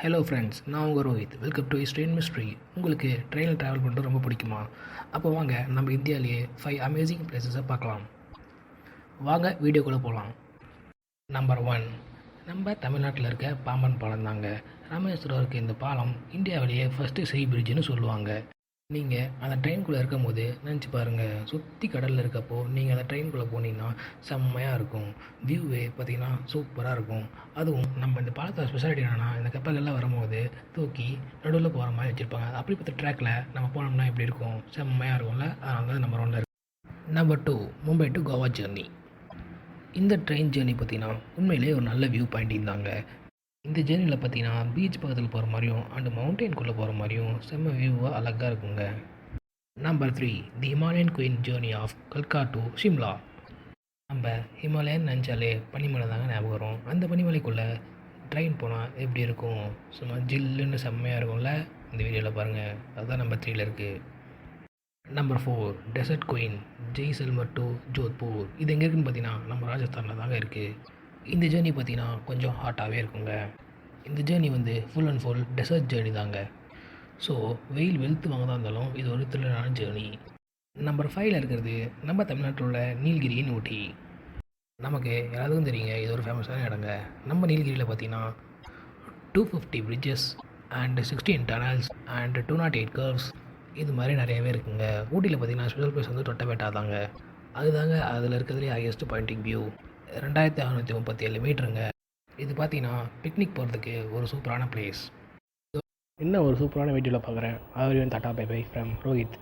Hello friends, நான் உங்கள் Rohit. Welcome to train mystery. உங்களுக்கு ட்ரெயினில் ட்ராவல் பண்ணுறது ரொம்ப பிடிக்குமா? அப்போ வாங்க நம்ம இந்தியாவிலேயே 5 அமேசிங் பிளேசஸை பார்க்கலாம். வாங்க வீடியோக்குள்ளே போகலாம். நம்பர் 1, நம்ம தமிழ்நாட்டில் இருக்க பாம்பன் பாலம் தாங்க. ராமேஸ்வரம் இருக்க இந்த பாலம் இந்தியாவிலேயே ஃபஸ்ட்டு சீ பிரிட்ஜுன்னு சொல்லுவாங்க. நீங்கள் அந்த ட்ரெயின்குள்ளே இருக்கும் போது நினச்சி பாருங்கள், சுற்றி கடலில் இருக்கப்போ நீங்கள் அந்த ட்ரெயின்குள்ளே போனீங்கன்னா செம்மையாக இருக்கும். வியூவே பார்த்திங்கன்னா சூப்பராக இருக்கும். அதுவும் நம்ம இந்த பாலத்தோட ஸ்பெஷாலிட்டி என்னென்னா, இந்த கப்பல்கள்லாம் வரும்போது தூக்கி நடுவில் போகிற மாதிரி வச்சுருப்பாங்க. அப்படிப்பட்ட ட்ராக்கில் நம்ம போனோம்னா எப்படி இருக்கும்? செம்மையாக இருக்கும்ல. அதனால தான் நம்பர் 1 இருக்குது. Number 2, Mumbai to Goa journey. இந்த ட்ரெயின் ஜேர்னி பார்த்திங்கன்னா உண்மையிலே ஒரு நல்ல வியூ பாயிண்டிங் தாங்க. இந்த ஜேர்னியில் பார்த்தீங்கன்னா பீச் பக்கத்தில் போகிற மாதிரியும் அண்டு மவுண்டெயின்குள்ளே போகிற மாதிரியும் செம்ம வியூவாக அழகாக இருக்குங்க. Number 3, the Himalayan Queen journey of கல்கா டு ஷிம்லா. நம்ம ஹிமாலயன் நினச்சாலே பனிமலை தாங்க ஞாபகம் வரும். அந்த பனிமலைக்குள்ளே ட்ரெயின் போனால் எப்படி இருக்கும்? சும்மா ஜில்லுன்னு செம்மையாக இருக்கும்ல. இந்த வீடியோவில் பாருங்கள், அதுதான் நம்பர் 3ல் இருக்குது. Number 4, desert queen Jaisalmer to Jodhpur. இது எங்கே இருக்குதுன்னு பார்த்தீங்கன்னா நம்ம ராஜஸ்தானில் தாங்க இருக்குது. இந்த ஜேர்னி பார்த்தீங்கன்னா கொஞ்சம் ஹாட்டாகவே இருக்குங்க. இந்த ஜேர்னி வந்து full and full desert journey தாங்க. ஸோ வெயில் வெளுத்து வாங்க தான் இருந்தாலும் இது ஒரு த்ரில்லரான ஜேர்னி. நம்பர் 5ல் இருக்கிறது நம்ம தமிழ்நாட்டில் உள்ள நீலகிரியின் ஊட்டி. நமக்கு எல்லாத்துக்கும் தெரியுங்க, இது ஒரு ஃபேமஸான இடங்க. நம்ம நீலகிரியில் பார்த்தீங்கன்னா 250 bridges and 16 tunnels and 208 curves இது மாதிரி நிறையவே இருக்குங்க. ஊட்டியில் பார்த்தீங்கன்னா ஸ்பெஷல் பிளேஸ் வந்து தொட்டபெட்டா தாங்க. அதுதாங்க அதில் இருக்கிறதுலே ஹையஸ்ட் பாயிண்டிங் வியூ. 2637 மீட்டருங்க. இது பார்த்தீங்கன்னா பிக்னிக் போகிறதுக்கு ஒரு சூப்பரான பிளேஸ். இன்னும் ஒரு சூப்பரான வீடியோவில் பார்க்குறேன். Tata bye bye from Rohit.